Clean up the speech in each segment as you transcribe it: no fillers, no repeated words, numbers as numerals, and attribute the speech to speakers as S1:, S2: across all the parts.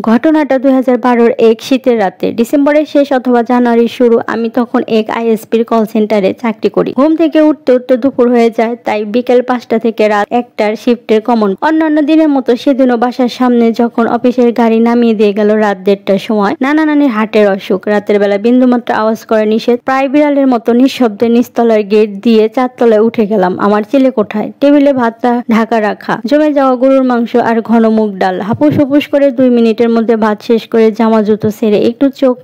S1: ঘটনাটা 2012-র এক শীতের রাতে, ডিসেম্বরের শেষ অথবা জানুয়ারির শুরু। আমি তখন এক আইএসপির কল সেন্টারে চাকরি করি। ঘুম থেকে উঠতে উঠতে দুপুর হয়ে যায়, তাই বিকেল 5টা থেকে রাত 1টার শিফটের কমন। অন্যান্য দিনের মতো সেদিনও বাসার সামনে যখন অফিসের গাড়ি নামিয়ে দিয়ে গেল রাত 1টার সময়। নানা নানির হার্টের অসুখ, রাতের বেলা বিন্দুমাত্র আওয়াজ করা নিষেধ। প্রায় বিড়ালের মতো নিঃশব্দে নিচতলার গেট দিয়ে 4তলায় উঠে গেলাম। আমার ছেলে কোঠায়। টেবিলে ভাতটা ঢাকা রাখা, জমে যাওয়া গরুর মাংস আর ঘন মুগ ডাল। হাপুস হুপুস করে 2 মিনিটের মধ্যে ভাত শেষ করে জামা জুতো ছেড়ে একটু চোখ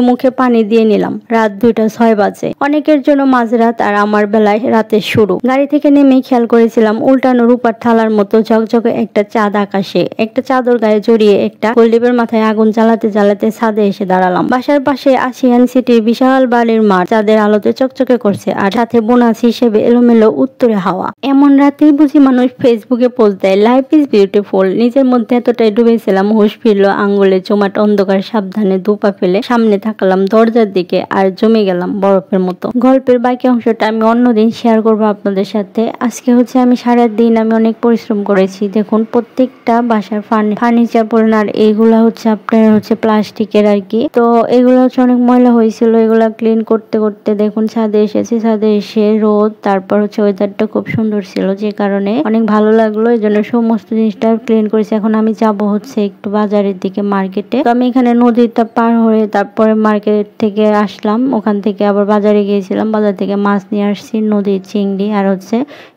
S1: মুখে পানি দিয়ে নিলাম। রাত 2টা 6 বাজে। অনেকের জন্য মাঝরাত, আর আমার বেলায় রাতের শুরু। গাড়ি থেকে নেমে খেয়াল করেছিলাম উল্টানো রূপার থালার মতো ঝকঝকে একটা চাঁদ আকাশে। একটা চাদর গায়ে জড়িয়ে একটা গোলডিপের মাথায় আগুন জ্বালাতে জ্বালাতে ছাদে এসে দাঁড়ালাম। বাসার পাশে আসিয়ান সিটির বিশাল বাড়ির মাঠ চাঁদের আলোতে চকচকে করছে, আর সাথে বোনাস হিসেবে এলোমেলো উত্তরে হাওয়া। এমন রাতেই বুঝি মানুষ ফেসবুকে পোস্ট দেয়, লাইফ ইজ বিউটিফুল। নিজের মধ্যে এতটাই ডুবেছিলাম, হুঁশ ফিরল। আঙ্গুলে জমাট অন্ধকার সাবধানে দুপা ফেলে সামনে তাকালাম দরজার দিকে, আর জমে গেলাম বরফের মতো। গল্পের বাকি অংশটা আমি অন্যদিন শেয়ার করবো আপনাদের সাথে। আজকে আমি সারাদিন অনেক পরিশ্রম করেছি। দেখুন, প্রত্যেকটা বাসার ফার্নিচার পড়েন, আর এইগুলা আপনার প্লাস্টিকের আর কি। তো এগুলো অনেক ময়লা হয়েছিল, এগুলা ক্লিন করতে করতে দেখুন ছাদে এসেছি। ছাদে এসে রোদ, তারপর ওয়েদারটা খুব সুন্দর ছিল, যে কারণে অনেক ভালো লাগলো। এই জন্য সমস্ত জিনিসটা ক্লিন করেছি। এখন আমি যাবো একটু বাজারের দিকে, মার্কেটে। তো আমি এখানে নদীটা পার হয়ে তারপরে মার্কেট থেকে আসলাম। ওখান থেকে আবার বাজারে গিয়েছিলাম, বাজার থেকে মাছ নিয়ে আসছি, নদীর চিংড়ি আর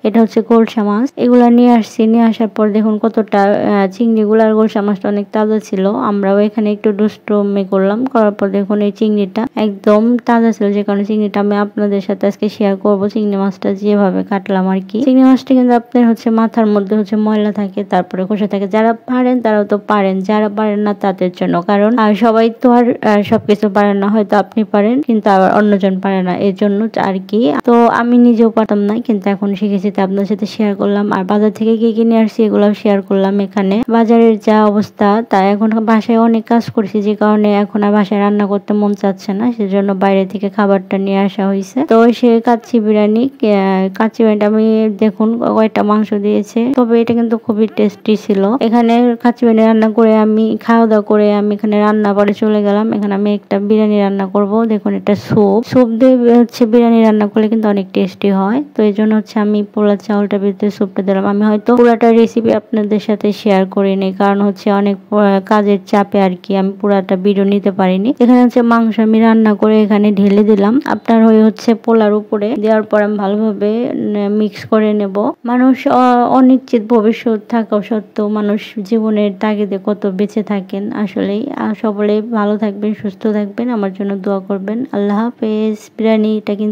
S1: এটা গোলসা মাছ। এগুলা নিয়ে আসছি। নিয়ে আসার পর দেখুন কতটা চিংড়িগুলো আর গোলসা মাছটা অনেক তাজা ছিল। আমরাও এখানে একটু দুষ্টুমি করলাম, করার পর দেখুন এই চিংড়িটা একদম তাজা ছিল, যে কারণে চিংড়িটা আমি আপনাদের সাথে আজকে শেয়ার করবো। চিংড়ি মাছটা যেভাবে কাটলাম আর কি। চিংড়ি মাছটা কিন্তু আপনার মাথার মধ্যে ময়লা থাকে, তারপরে খোসা থাকে। যারা পারেন তারাও তো পারেন, যারা পারেন না তাদের জন্য। কারণ সবাই তো আর সবকিছু পারেন না, হয়তো আপনি পারেন কিন্তু আবার অন্যজন পারে না, এর জন্য আর কি। তো আমি নিজেও পারতাম না, কিন্তু এখন শিখেছি, তো আপনাদের সাথে শেয়ার করলাম। আর বাজার থেকে কি কিনে আসছি এগুলো শেয়ার করলাম। এখানে বাজারের যা অবস্থা, তাই এখন বাসায় অনেক কাজ করছি, যে কারণে এখন আর বাসায় রান্না করতে মন চাচ্ছে না, সেজন্য বাইরে থেকে খাবারটা নিয়ে আসা হয়েছে। তো সে কাচ্চি বিরিয়ানিটা আমি দেখুন কয়টা মাংস দিয়েছে, তবে এটা কিন্তু খুবই টেস্টি ছিল। এখানে কাচ্চি বিরিয়ানি রান্না করে আমি খাওয়া দাওয়া করে আমি এখানে রান্না পরে চলে গেলাম। এখানে আমি একটা বিরিয়ানি রান্না করব। দেখুন এটা স্যুপ দিয়ে বিরিয়ানি রান্না করলে কিন্তু অনেক টেস্টি হয়। তো এই জন্য আমি পোলা চাউলটা ভিতরে স্যুপটা দিলাম। আমি হয়তো পুরাটা রেসিপি আপনাদের সাথে শেয়ার করিনি, কারণ অনেক কাজের চাপে আর কি আমি পুরাটা ভিডিও নিতে পারিনি। এখানে মাংস আমি রান্না করে এখানে ঢেলে দিলাম। আপনার পোলার উপরে দেওয়ার পর আমি ভালোভাবে মিক্স করে নেব। মানুষ অনিশ্চিত ভবিষ্যৎ থাকা সত্ত্বেও মানুষ জীবনের তাগিদে কত বেঁচে থাকেন। আসলেই সকলে ভালো থাকবেন, সুস্থ থাকবেন, আমার জন্য দোয়া করবেন। আল্লাহ হাফেজ। বিরিয়ানিটা কিন্তু